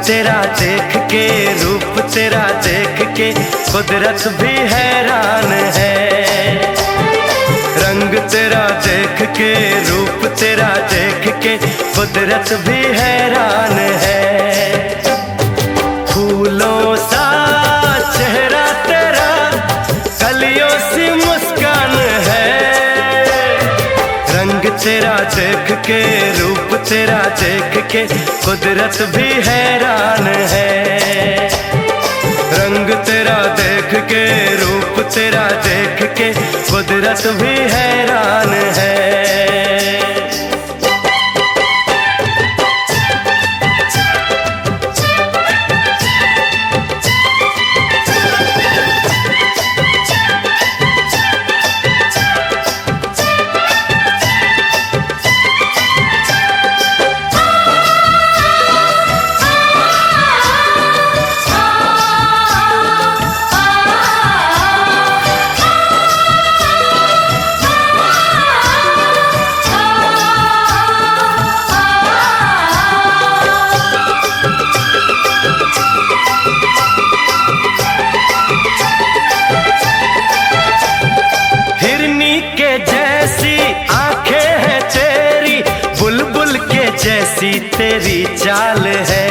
तेरा देख के, रूप तेरा देख के कुदरत भी हैरान है। रंग तेरा देख के, रूप तेरा देख के कुदरत भी हैरान है। फूलों सा चेहरा तेरा, कलियों सी मुस्कान है। रंग तेरा देख के, रूप तेरा देख के कुदरत भी हैरान है। रंग तेरा देख के, रूप तेरा देख के कुदरत भी हैरान है। जैसी तेरी चाल है,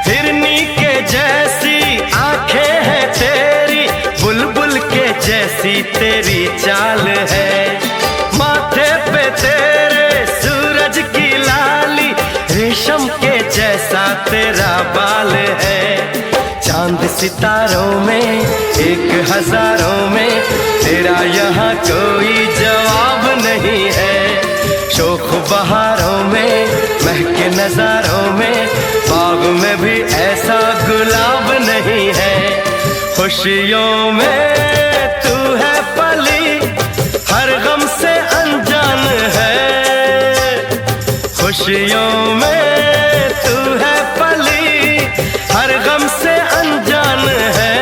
हिरनी के जैसी आंखें हैं तेरी, बुलबुल के जैसी तेरी चाल है। माथे पे तेरे सूरज की लाली, रेशम के जैसा तेरा बाल है। चांद सितारों में, एक हजारों में तेरा यहाँ कोई जवाब नहीं है। शोख बहारों में, महके नजारों में, बाग में भी ऐसा गुलाब नहीं है। खुशियों में तू है पली, हर गम से अनजान है। खुशियों में तू है पली, हर गम से अनजान है।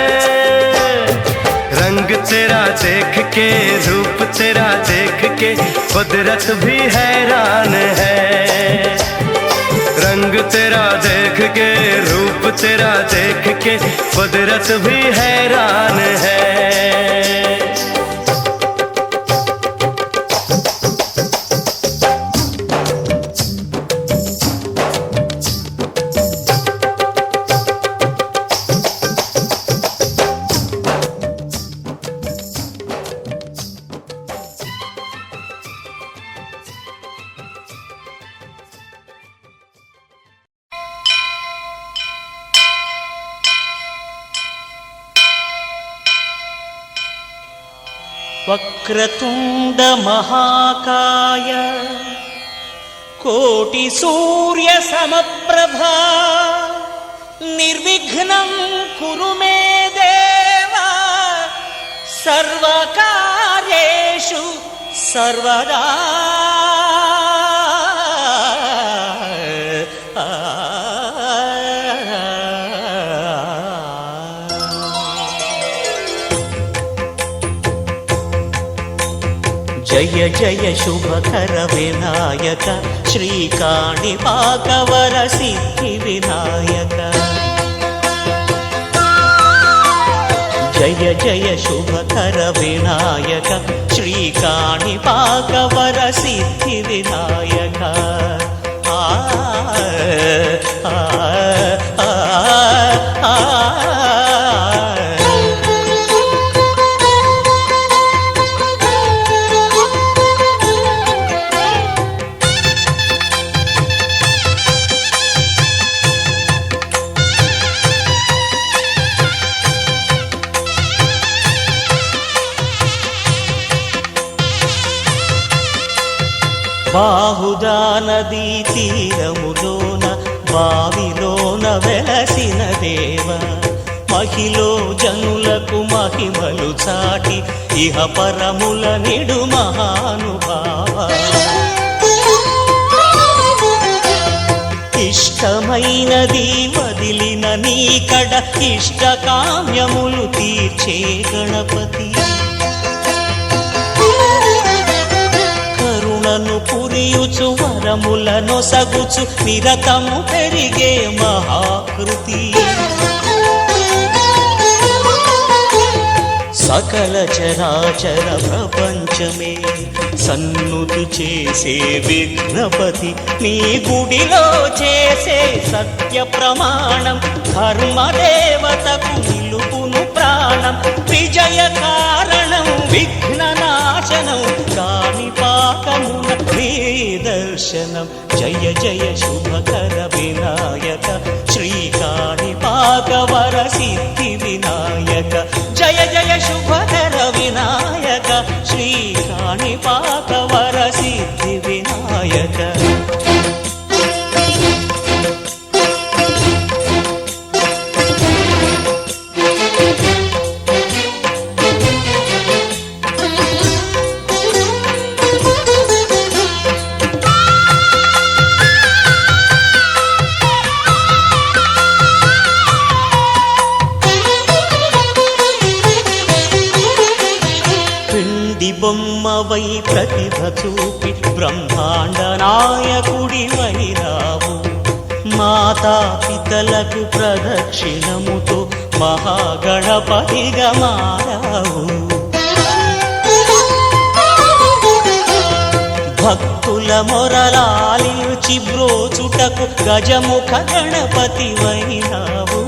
रंग तेरा देख के, रूप तेरा देख के कुदरत भी हैरान है। रंग तेरा देख के, रूप तेरा देख के कुदरत भी हैरान है। वक्रतुंड महाकाय, कोटि सूर्य समप्रभा, निर्विघ्नं कुरु मे देव, सर्वकार्येषु सर्वदा। जय जय शुभकर विनायक, श्रीकाणिपाकवर सिद्धि विनायक। जय जय शुभकर विनायक, श्रीकाणिपाकवर सिद्धि विनायक। आ आ आ आ బాహుదా నదీ తీరములోన, బావిలోన వెలసిన దేవ, మహిలో జనులకు మహిమలు చాటి, ఇహ పరముల నిడు మహానుభావ. ఇష్టమైనది వదిలిన నీకడ, ఇష్ట కామ్యములు తీర్చే గణపతి. కరుణను పురి నీయుచు వరములను సగుచు నిరతము పెరిగే మహాకృతి సకల చరాచర ప్రపంచమే సన్నుతి చేసే విఘ్నపతి నీ గుడిలో చేసే సత్య ప్రమాణం ధర్మదేవతకు నిలుపును ప్రాణం విజయ కారణం విఘ్న నాశనం కాణిపాకమున నీ దర్శనం జయ జయ శుభకర వినాయక శ్రీ కాణిపాక వర సిద్ధి వినాయక జయ జయ శుభకర వినాయక శ్రీ కాణిపాక వర సిద్ధి వినాయక బొమ్మవై ప్రతిభ చూపి బ్రహ్మాండ నాయకుడి వైరావు మాతా పితలకు ప్రదక్షిణముతో మహాగణపతిగా మారావు భక్తుల మొరలాలించి బ్రోచుటకు గజముఖ గణపతి వైరావు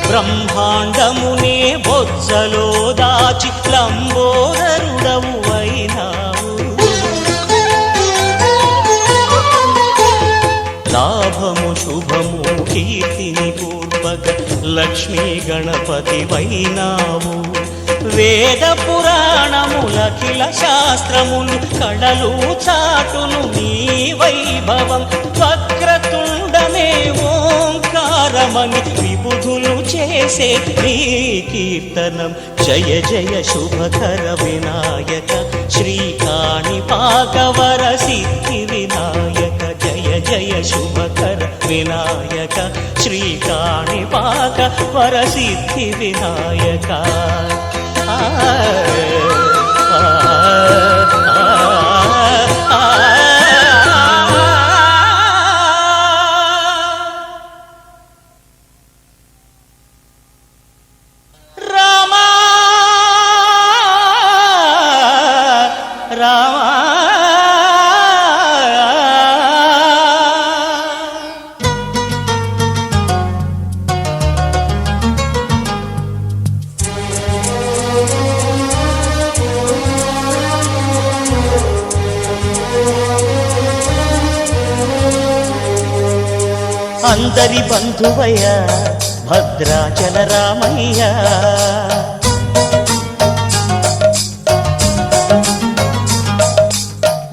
బ్రహ్మాండమునే బొజ్జలో దాచి లంబోదరుడవు అయినావు లాభము శుభము కీర్తిని పూర్వక లక్ష్మీ గణపతి వైనావు వేద పురాణములఖిల శాస్త్రములు కళలు చాటును నీ వైభవం వక్రతుండమే ఓంకారమని విబుధులు చేసే నీ కీర్తనం జయ జయ శుభకర వినాయక శ్రీ కాణిపాక వర సిద్ధి వినాయక జయ జయ శుభకర వినాయక శ్రీ కాణిపాక వర సిద్ధి వినాయక అందరి బంధువయ్య భద్రాచల రామయ్య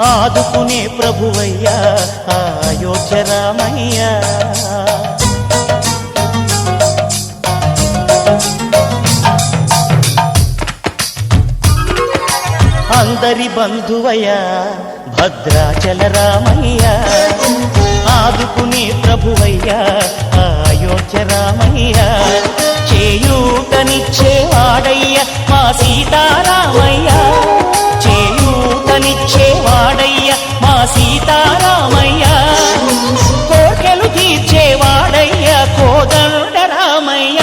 ఆదుకునే ప్రభువయ్య అయోధ్య రామయ్య అందరి బంధువయ్య భద్రాచల రామయ్య ఆదుకునే ప్రభువయ్య అయోధ్య రామయ్య చేయూతనిచ్చేవాడయ్య మా సీతారామయ్య చేయూతనిచ్చేవాడయ్య మా సీతారామయ్య కోర్కెలు తీర్చేవాడయ్య కోదండ రామయ్య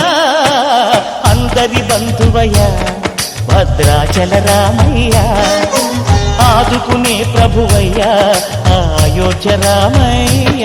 అందరి బంధువయ్య భద్రాచల రామయ్య ఆదుకునే ప్రభువయ్య అయోధ్య రామయ్య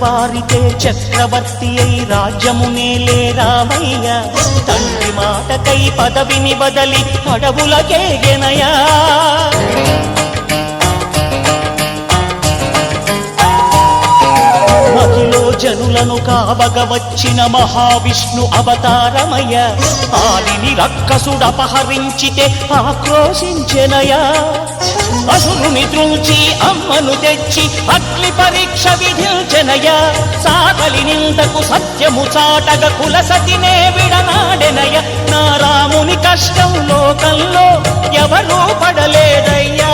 వారితే చక్రవర్తి అయి రాజ్యమునేలే రామయ్య తండ్రి మాటకై పదవిని బదలి అడవులకేగెనయా జనులను కావగ వచ్చిన మహావిష్ణు అవతారమయ. ఆలిని రక్కసుడపహరించితే ఆక్రోశించెనయా. అసురుని త్రుంచి అమ్మను తెచ్చి అగ్ని పరీక్ష విధించెనయా. సాగలి నిందకు సత్యము చాటగ కులసతినే విడనాడెనయ. నా రాముని కష్టం లోకంలో ఎవరూ పడలేదయ్యా.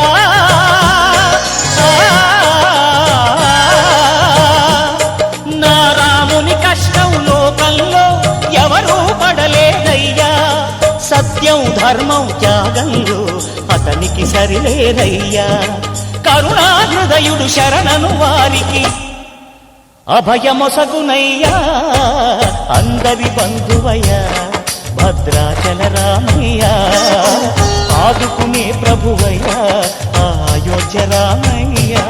నా రాముని కష్టం లోకంలో ఎవరూ పడలేదయ్యా. సత్యం ధర్మం త్యాగంలో అతనికి సరిలేదయ్యా. కరుణాహృదయుడు శరణను వారికి అభయమొసగునయ్యా. అందరి బంధువయ్యా భద్రాచల రామయ్యా. ఆదుకునే ప్రభువయ్యా అయోధ్య రామయ్యా.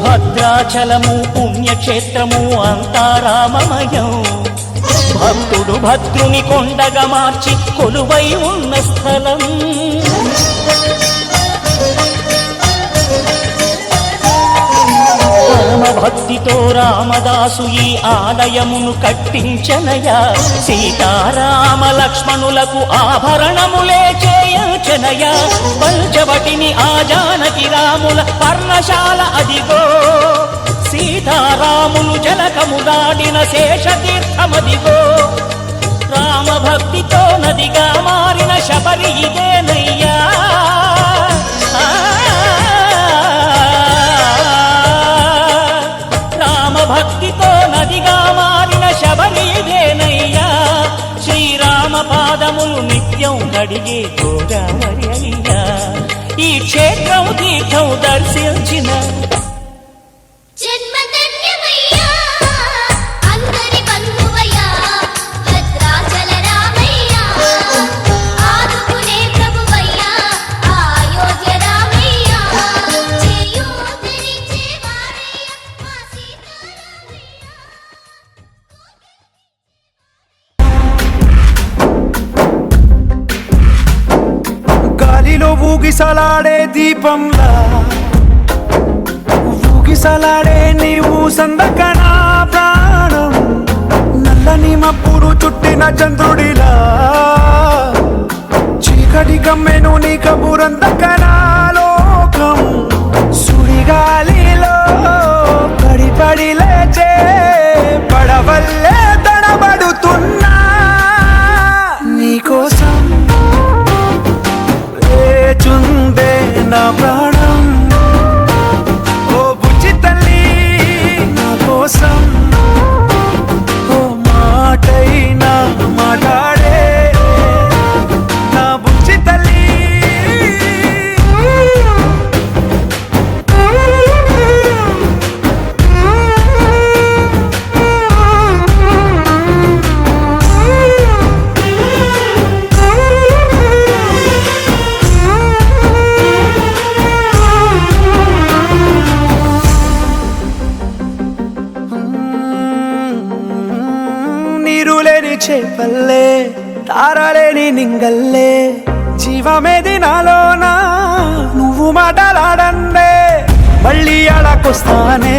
భద్రాచలము పుణ్యక్షేత్రము అంతా రామమయం. భక్తుడు భద్రుని కొండగా మార్చి కొలువై ఉన్న స్థలం. పరమ భక్తితో రామదాసు ఈ ఆలయమును కట్టించనయా. సీతారామ లక్ష్మణులకు ఆభరణములే చేయించనయా. పంచవటిని ఆ జానకి రాముల పర్ణశాల అదిగో. సీతారాములు జలకము దాడిన శేషతీర్థమదిగో. రామభక్తితో నదిగా మారిన శబరి ఇదేనయ్యా. రామభక్తితో నదిగా మారిన శబరి ఇదేనయ్యా. శ్రీరామ పాదములు నిత్యం కడిగే గోదావరి అయ్యా. ఈ క్షేత్రం తీర్థం దర్శించిన ఊగిసలాడే దీపంలా ఊగిసలాడే నీవు సందకనా ప్రాణం. నల్లని మబ్బులు చుట్టిన చంద్రుడిలా చీకటి గమ్మెను నీ కబురందకనా లోకం. సుడిగాలిలో పడి పడి లేచే పడవల్లే తడబడుతున్నా నీకోసం చుందే నా ప్రాణం. ఓ బుజ్జి తల్లి నా కోసం ఓ మాటైనా మాట్లాడే నా బుజ్జి తల్లి. చేపల్లే తారలేని నింగల్లే జీవమేది నాలోనా నువ్వు మాటలాడందే. మళ్ళీ అడకొస్తానే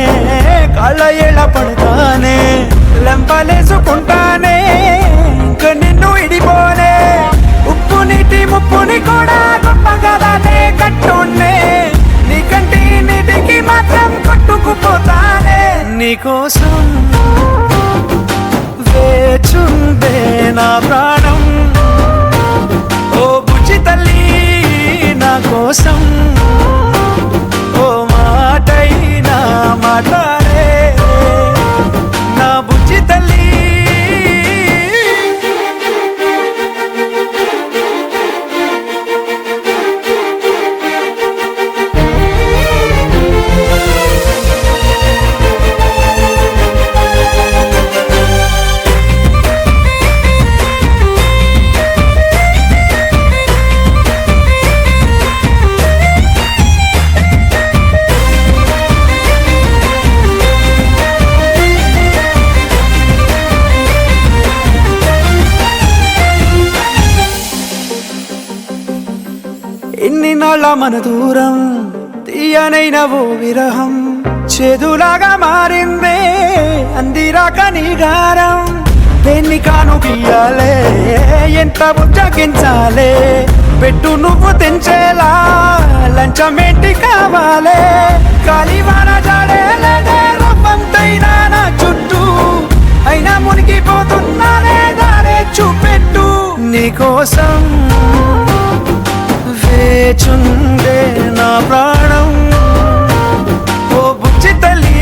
కళ్ళ ఎళ్ళ పడతానే లెంపలేసుకుంటానే ఇంక నిన్ను ఇడిపోనే. ఉప్పు నీటి ముప్పుని కూడా గొప్పగలనే కట్టున్నే నీ కంటి నీటికి మాత్రం కొట్టుకుపోతానే. నీకోసం వేచుందే నా ప్రాణం. ఓ బుజ్జి తల్లి నా కోసం ఓ మాటైనా మాట్లాడే నా బుజ్జి తల్లి. మన దూరం తీయనైన ఓ విరహం చేదులాగా మారిందే అందిరాక నీగారం దేన్ని కాను గీయాలే ఎంత బుజ్జగించాలే పెట్టు నువ్వు తెంచేలా లంచమేంటి కావాలే కాలివాన జాడేలే రవ్వంతైనా నా చుట్టూ అయినా మునిగిపోతున్నానే దారే చూపెట్టు నీకోసం వేచుండే నా ప్రాణం ఓ బుజ్జి తల్లి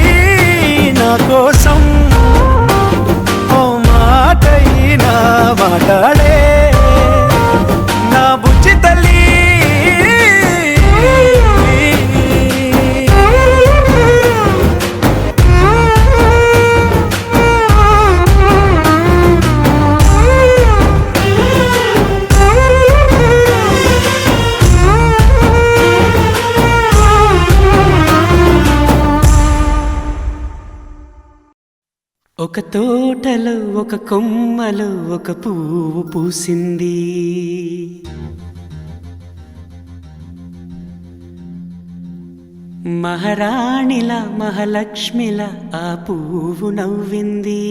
నా కోసం ఓ మాటైనా మాట్లాడే నా బుజ్జి తల్లి ఒక తోటలో ఒక కొమ్మలో ఒక పువ్వు పూసింది మహారాణిలా మహాలక్ష్మిలా ఆ పువ్వు నవ్వింది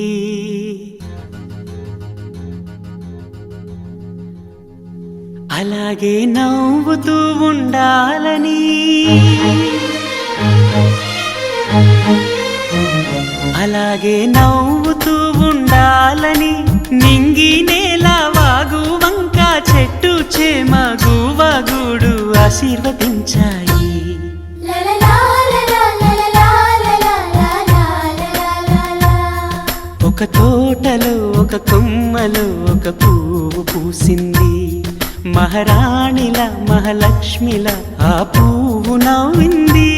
అలాగే నవ్వుతూ ఉండాలని అలాగే నవ్వుతూ ఉండాలని నింగి నేల వాగు వంక చెట్టు చేమ గువగూడు ఆశీర్వదించాయి ఒక తోటలో ఒక కొమ్మలో ఒక పువ్వు పూసింది మహారాణిలా మహాలక్ష్మిలా ఆ పువ్వు నవ్వింది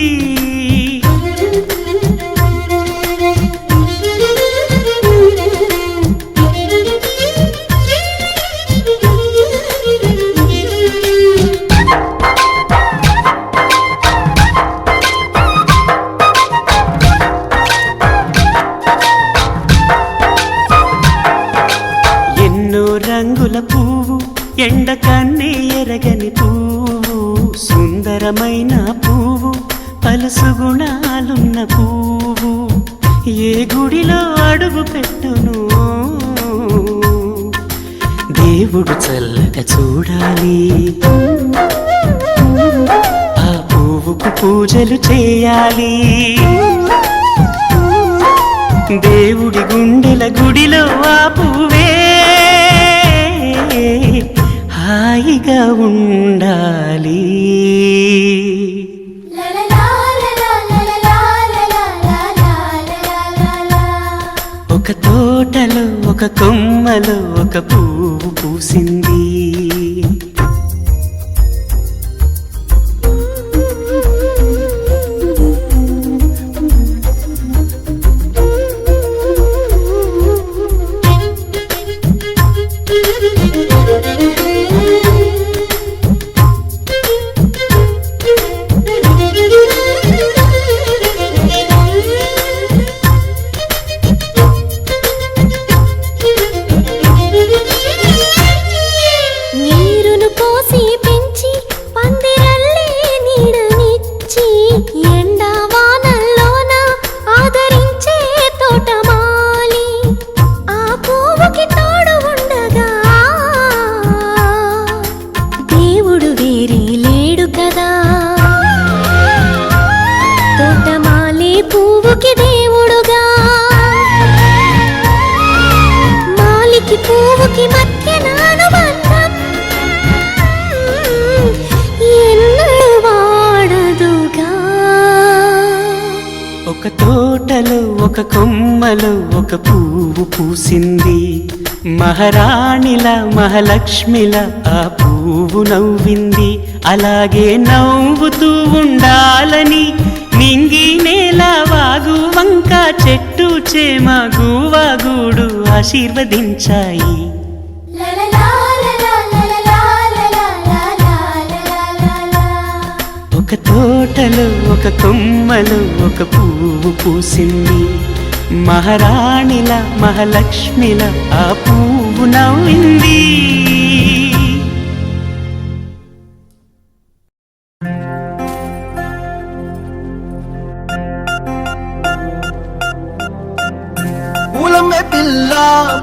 రంగుల పువ్వు ఎండ కన్నే ఎరగని పువ్వు సుందరమైన పువ్వు పలుసు గుణాలున్న పువ్వు ఏ గుడిలో అడుగు పెట్టును దేవుడు చల్లగా చూడాలి ఆ పువ్వుకు పూజలు చేయాలి దేవుడి గుండెల గుడిలో ఆ పువ్వే హాయిగా ఉండాలి ఒక తోటలో ఒక కొమ్మలో ఒక పువ్వు పూసింది ఒక తోటలో ఒక కొమ్మలో ఒక పువ్వు పూసింది మహారాణిలా మహాలక్ష్మిలా ఆ పువ్వు నవ్వింది అలాగే నవ్వుతూ ఉండాలని నింగి నేల వాగు వంక చెట్టు చేమ గువగూడు ఆశీర్వదించాయి ఒక తోటలో ఒక కొమ్మలో ఒక పువ్వు పూసింది మహారాణిలా మహాలక్ష్మిలా ఆ పువ్వు నవ్వింది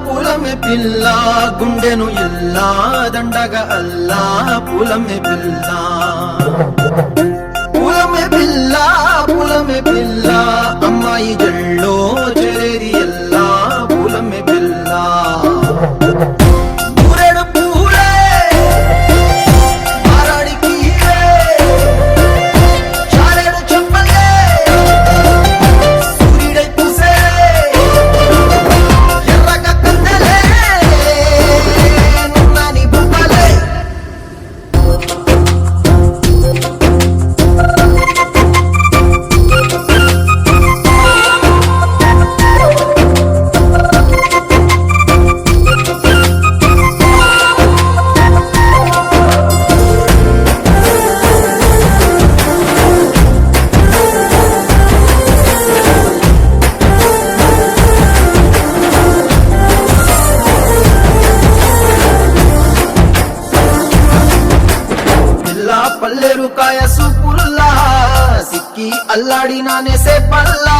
పూలమే పిల్ల గుండెను ఇల్లా దండగా అల్లా పూలమే పిల్ల పూలమే పిల్ల అమ్మాయి జల్లో చెరేది ఎల్లా పూలమే పిల్ల ఊరేడు పూలే మారాడికి చారేడు చెప్పలే సూర్యుడై పూసే ఎర్రగా కన్నెలే నున్నాని బుక్కలే పల్లెరు కాయసు పుల్లా సిక్కి అల్లాడి నానేసే పల్లా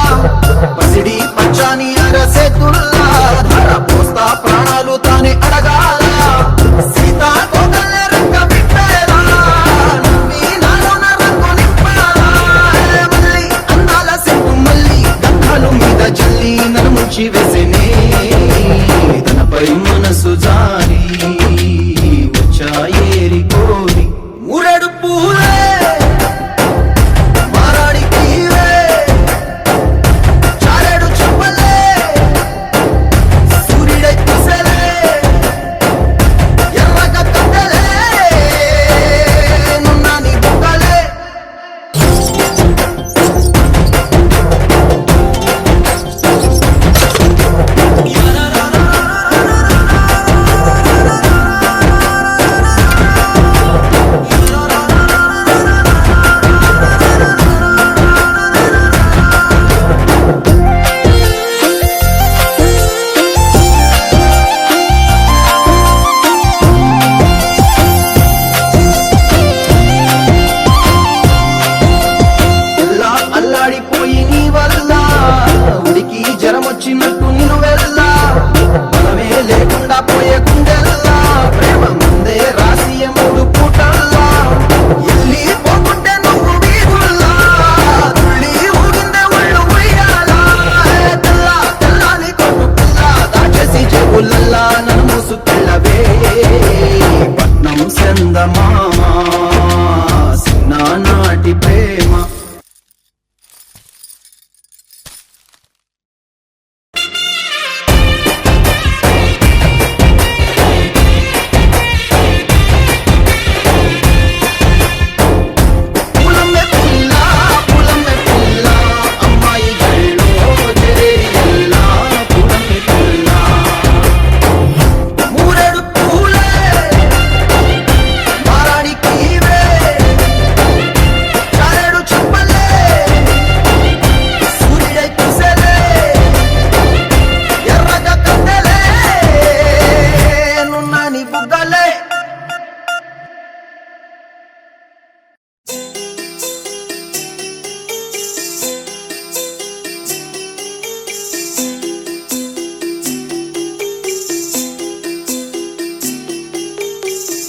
పసిడి పచ్చాని అరసే తుల్లా ధర పోస్తా ప్రాణాలు తానే అడగాల సీతా కోగల్లే రంగ బిట్టేలా నవ్వి నాలోన రంగు నింపాలా మళ్ళీ అందాల సిగ్గు మళ్ళీ గంధాలు మీద జల్లి నన్ను ముంచి వేసేనే తనపై మనసు జారి వచ్చాయేరి కోరి ఊరేడు పూలే మారాడికి చారేడు చెప్పలే సూర్యుడై పూసలే ఎర్రగా కట్టలే నున్నాని బుక్కలే అల్లాడిపోయి నీ వల్ల ఉడికి జ్వరం వచ్చినట్టు నేను వెళ్ళా మనమే లేకుండా పోయే గుండెల్లా ప్రేమ ముందే రాసి మూడు పూటల్లా ఎల్లి పోకుంటే నువ్వు వీధుల్లా తుళ్ళి ఊగిందే ఒళ్ళు ఉయ్యాలా తెల్లాని కొట్టు పిల్ల దాచేసి చెవులల్లా నన్ను మూసుకెళ్ళవే పట్నం చందమామా నాటి ప్రేమ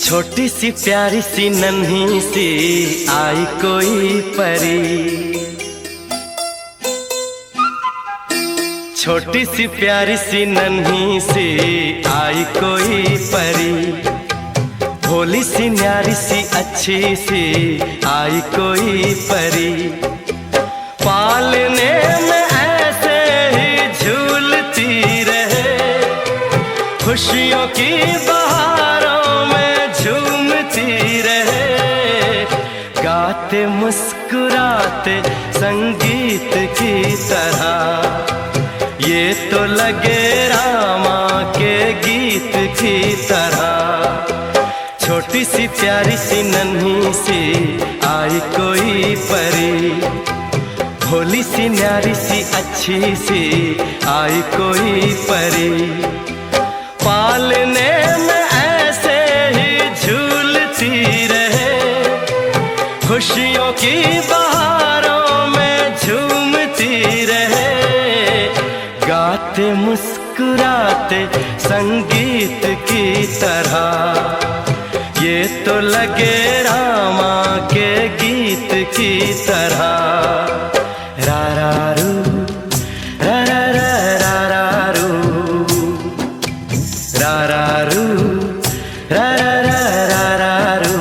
छोटी सी प्यारी सी नन्ही सी आई कोई परी छोटी सी प्यारी सी नन्ही सी आई कोई परी भोली सी न्यारी सी अच्छी सी आई कोई परी पालने में ऐसे ही झूलती रहे खुशियों की बहारों में झूमती रहे गाते मुस्कुराते संगीत की तरह ये तो लगे रामा के गीत की तरह छोटी सी प्यारी सी नन्ही सी आई कोई परी भोली सी न्यारी सी अच्छी सी आई कोई परी पालने में ऐसे ही झूलती रहे खुशियों की बहारों में झूमती रहे गाते मुस्कुराते मुस्कुराते संगीत की तरह, ये तो लगे रामा के गीत की तरह। रा रा रू रा रा रा रा रा रू रा रा रू रा रा रा रा रा रू।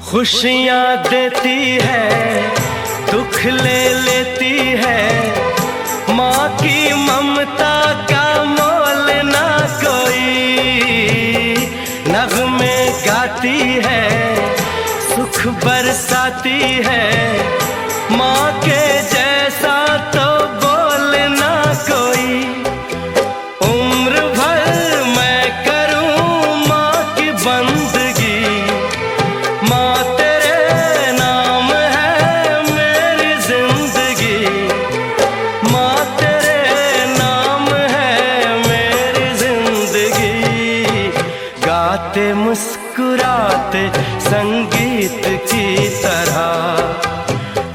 खुशियाँ देती है, दुख ले लेती है, माँ की ममता का मोल ना कोई। नगमे गाती है, सुख बरसाती है, माँ के जैसा तो बोल ना कोई। उम्र भर मैं करूँ माँ की बंदगी, मुस्कुराते संगीत की तरह,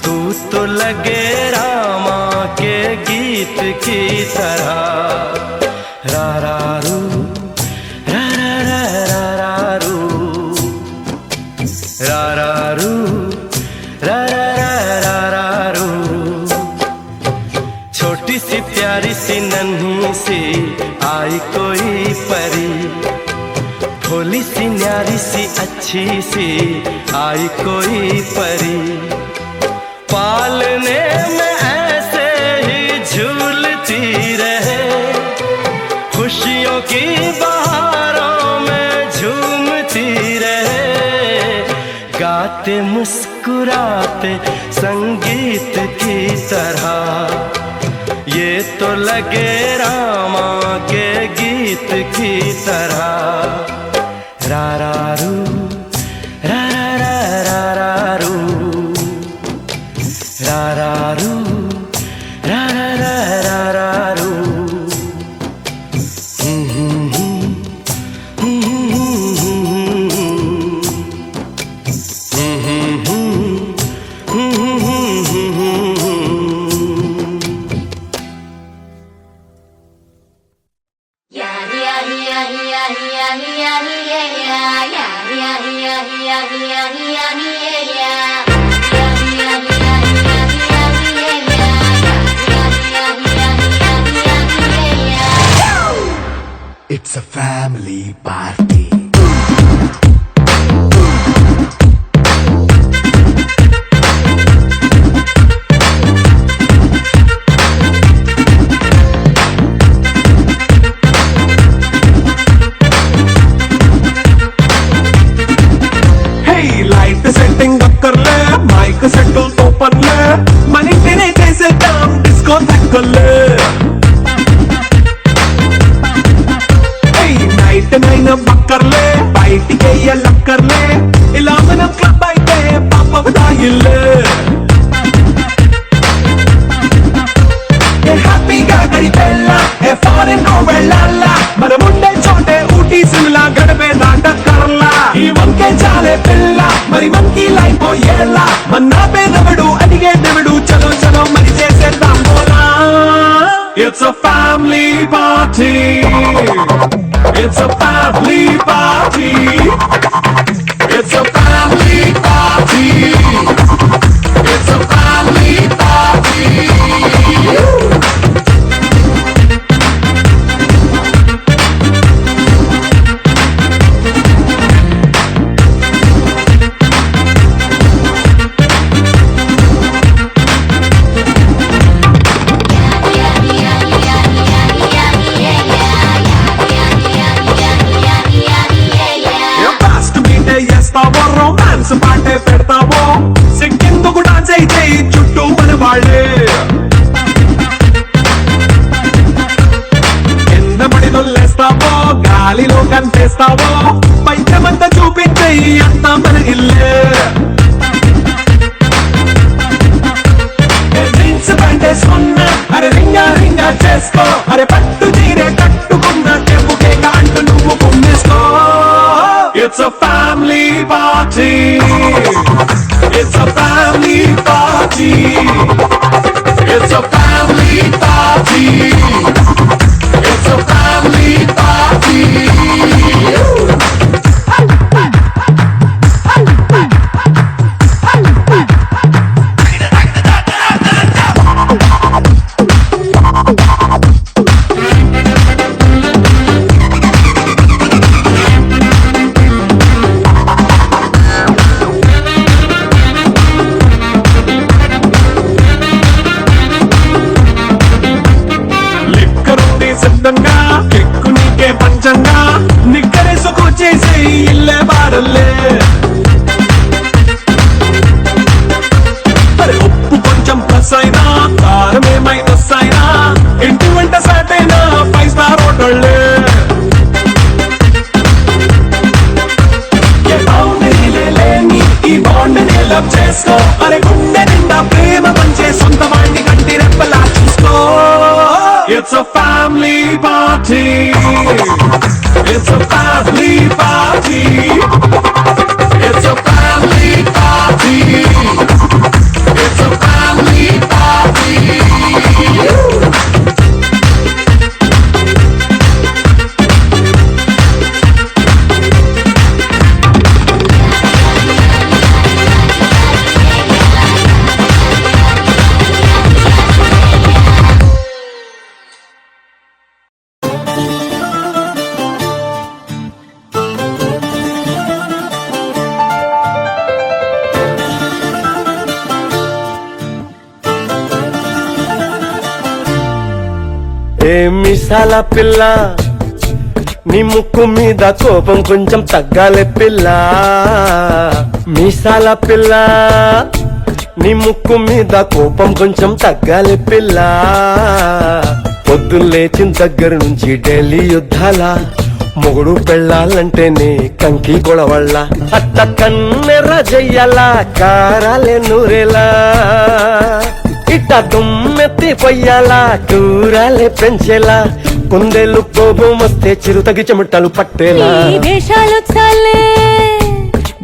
तू तो लगे रामा के गीत की तरह। रा रा रू रा रा रा रा रा रू रा रा रू रा रा रा रा रा रू। छोटी सी प्यारी सी नन्ही सी आई कोई परी, भोली सी न्यारी सी अच्छी सी आई कोई परी। पालने में ऐसे ही झूलती रहे, खुशियों की बहारों में झूमती रहे। गाते मुस्कुराते संगीत की तरह, ये तो लगे रामा के गीत की तरह। रा रा रू रा रा रा रा रू रा रा रू रा रा रा रा रू। It's a family party. Hey, light setting up कर ले, mic settle तो पन ले, मनी तेरे जैसे डांस डिस्को तक कर ले। నైట్ నైన్ బక్కర్లే బయటికి ఎల్లక్కర్లే, ఇలా మనం క్లబ్ అయితే పాప దాయిల్లే। ఏ హ్యాపీగా గడిపెల్లా, ఏ ఫారెన్ కో వెళ్ళాలా, మనం ఉండే చోటే ఊటీ సిమ్లా గడిపే దాటక్కర్లా। ఈ వంకే చాలే పిల్ల, మరి మనకి లైఫ్ ఏళ్ళ, మన్నా పేదవడు అడిగే దేవుడు, చలో చలో మరి చేసేద్దాం పోలా। It's a family party. It's a family party. It's a family party. It's a family party. romance పాటే పెడతావో, చెయ్యి అంతా మన ఇల్లే జీన్స్ ప్యాంట్ వేసుకున్నా అరే రింగా రింగా చేసుకో అరే పట్టు చీరే కట్టుకున్నా చెప్పు కేక అంటూ నువ్వు కుమ్మేసుకో it's a family party it's a family party it's a family party it's a family party సిద్ధంగా కిక్కు నీకే పంచంగా నిక్కరేసుకు చేసే ఇల్లే బారల్లే అరే ఉప్పు కొంచెం ప్లస్ అయినా కారమే మైనస్ అయినా ఇంటి వంట సాటైనా 5 స్టార్ హోటళ్ళే ఏ బౌండరీలే లేని ఈ బాండ్ని లవ్ చేసుకో అరే గుండె నిండా ప్రేమ పంచే సొంత వాడిని కంటి రెప్పలా చూసుకో It's a family party. It's a family party. It's a family party. It's a family party. ఏ మిసాల పిల్ల నీ ముక్కు మీద కోపం కొంచెం తగ్గాలి పిల్ల మీసాల పిల్ల నీ ముక్కు మీద కోపం కొంచెం తగ్గాలి పిల్ల పొద్దున్న లేచిన దగ్గర నుంచి ఢిల్లీ యుద్ధాల మొగుడు పెళ్ళాలంటేనే కంకి గొడవళ్ళ అట్ట కన్నెర్ర చెయ్యాలా కారాలే నూరేలా ఇట్ట దుమ్మెత్తి పొయ్యాలా కూరాలే పెంచేలా కుందేలు కోపం వస్తే చిరుతగి చెమటలు పట్టేలా ఈ వేషాలు చాలే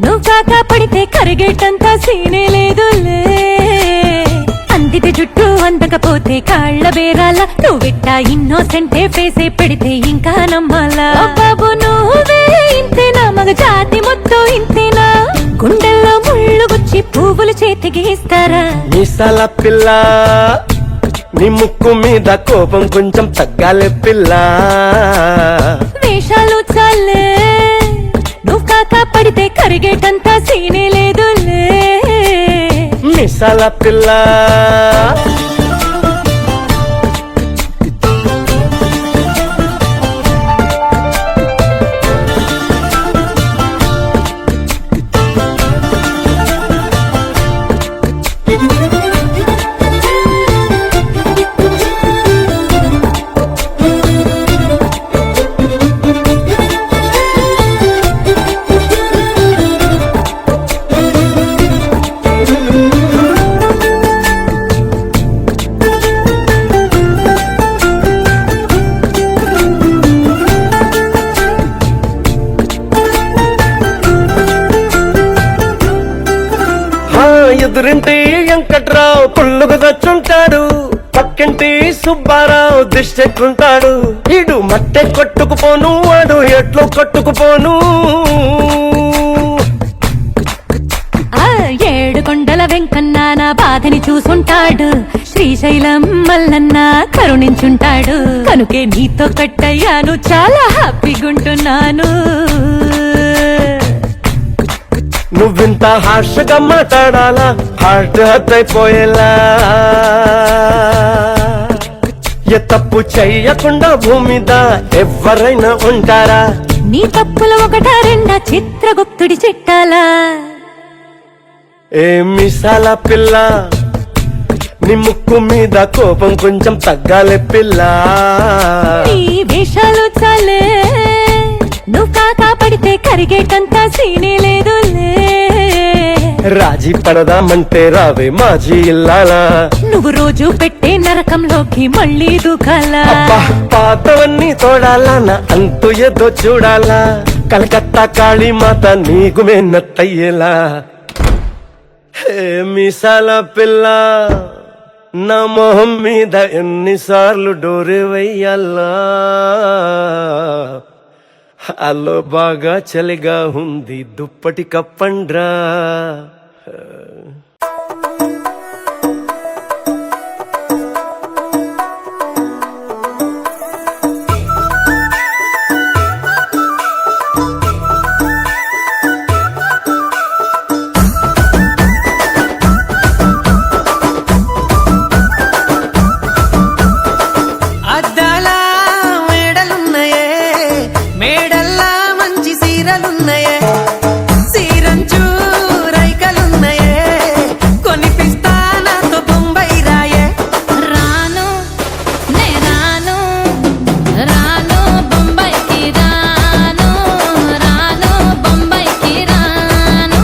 నువ్వు కాక పడితే కరిగేటంతా సీనే లేదులే అందితే జుట్టు అందకపోతే కాళ్ళ బేరాల నువ్విట్టా ఇన్నోసెంటే ఫేసే పెడితే ఇంకా నమ్మాలా బాబు నువ్వే ఇంతేనా మగ జాతి మొత్తం ఇంతేనా గుండెల్లో ముళ్ళు గుచ్చి పువ్వులు చేతికి ఇస్తారా మీసాల పిల్ల నీ ముక్కు మీద కోపం కొంచెం తగ్గాలి పిల్ల వేషాలు చాలే నువ్వు కాక పడితే కరిగేటంతా సీనే లేదులే మీసాల పిల్ల ఎదురింటి వెంకట్రావు పుల్లుకు తెచ్చుంటాడు పక్కింటి సుబ్బారావు దిష్టెట్లుంటాడు ఈడు మట్టె కొట్టుకుపోను వాడు ఎట్లు కొట్టుకుపోను ఏడు కొండల వెంకన్న నా బాధని చూసుంటాడు శ్రీశైలం మల్లన్న కరుణించుంటాడు కనుకే నీతో కట్టయ్యాను చాలా హ్యాపీగుంటున్నాను నువ్వింత హార్షగా మాట్లాడాలా హార్ట్ హర్ట్ అయిపోయేలా ఏ తప్పు చెయ్యకుండా భూమి మీద ఎవరైనా ఉంటారా నీ తప్పులు ఒకటా రెండా చిత్రగుప్తుడి చిట్టాలా ఏ మిసాల పిల్ల నీ ముక్కు మీద కోపం కొంచెం తగ్గాలి పిల్ల నీ వేషాలు చాలే నువ్వు కాక పడితే కరిగేటంత సీనే లేదులే. రాజీ పడదామంటే రావే మాజీ ఇల్లాలా, నువ్వు రోజు పెట్టే నరకంలోకి మళ్ళీ దూకాలా. అబ్బా పాతవన్నీ తోడాలా, నా అంతు ఏదో చూడాలా, కలకత్తా కాళీమాత నీకు మెన్నత్తయ్యేలా. హే మీసాల పిల్ల నా మొహం మీద ఎన్నిసార్లు డోరే వెయ్యాలా, అల్లో బాగా చలిగా ఉంది దుప్పటి కప్పండ్రా. అద్దాల మేడలున్నాయే, మేడల్లా మంచి సీరలున్నాయే, సీరంచు రైకలున్నాయే, కొనిపిస్తా నాతో బొంబాయి రాయే. రాను నే రాను, రాను బొంబాయికి రాను, రాను బొంబాయికి రాను,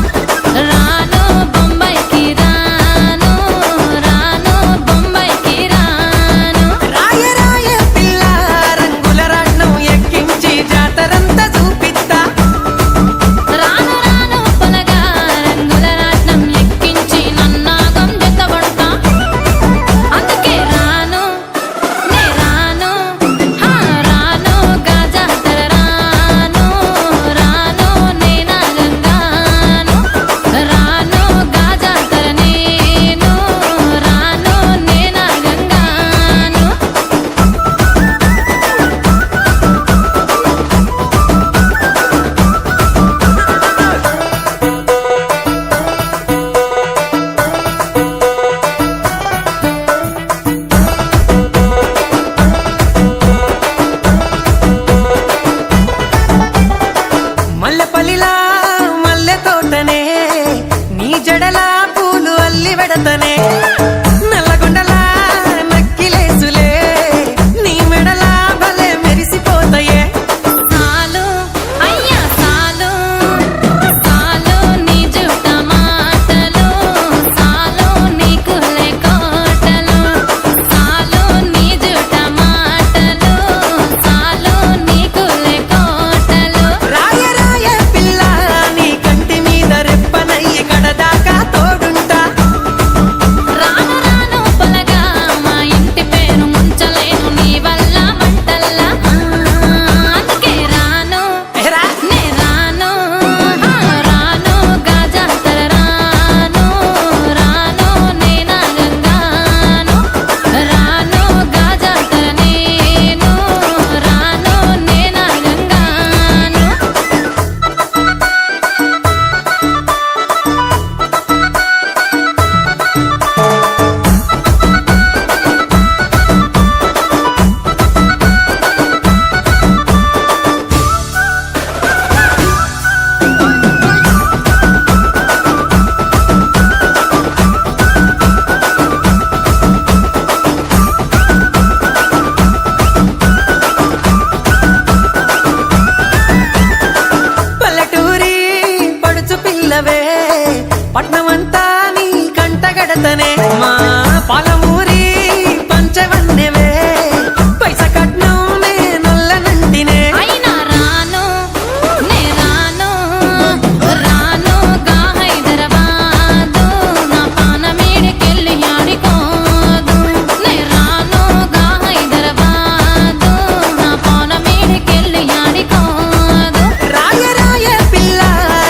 రాను బొంబాయికి రాను, రాను బొంబాయికి రాను. రాయ రాయ పిల్ల రంగుల రాట్నం ఎక్కించి జాతరంతా చూపిస్తా. రాను రాను పొలగా రంగుల రాట్నం ఎక్కించి నన్నాగం జతబడతా. అందుకే రాను నే రాను, రాను గాజాతర రాను, రాను నేనాగంగాను, రాను గాజాతర నేను, రాను నేనాగంగాను. మల్లెపల్లిలా మల్లె తోటనే, నీ జడలా పూలు అల్లి వెడతనే, నల్లగొండలా నక్కిలేసులే, నీ మెడలా భలే మెరిసిపోతాయే. సాలు అయ్యా సాలు, సాలు నీ జుట్ట మాటలు, సాలు నీకు కోటలు, సాలు నీ జుట్ట మాటలు, సాలు నీకు కోటలు. రాయ రాయ పిల్ల నీ కంటి మీద రెప్పనయ్యి కడదాకా తోడుంటా. రాను రాను పొలగా మా ఇంటి పేరు ముంచలేను నీ వల్ల మంటల్లా. అందుకే రాను ఎరా నే రాను, రాను గాజాతర రాను, రాను నేనాగంగాను, రాను గాజాతర నేను, రాను నేనాగంగాను. పల్లెటూరి పడుచు పిల్లవే, పట్నమంతా నీ కంటగడతనే, మా పాలమూరి పంచవన్నెవే, పైస కట్నం నే నొల్లనంటినే. అయినా రాను నే రాను, రాను గా హైదరాబాదు, నా పానమేడికెళ్ళి ఆడుకోదు. నే రాను గా హైదరాబాదు, నా పానమేడికెళ్ళి ఆడుకోదు. రాయ రాయ పిల్ల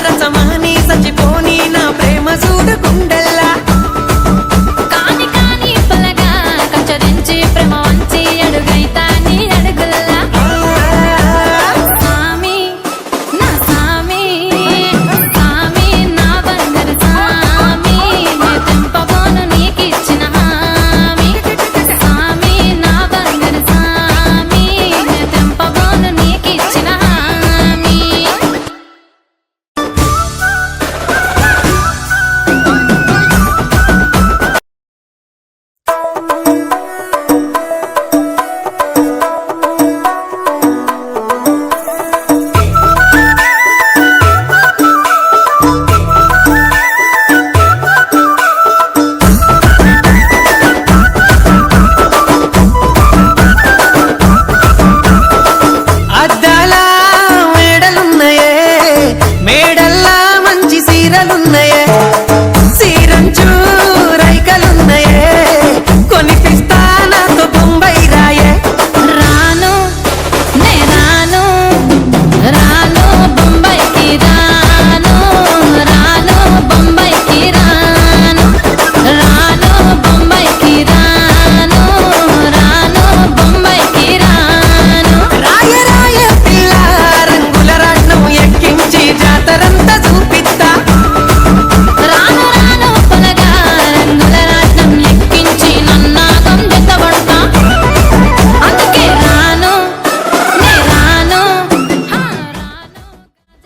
రసమాని సచిపోని నా ప్రేమ చూడు గుండెల్లా. చీరలున్నయే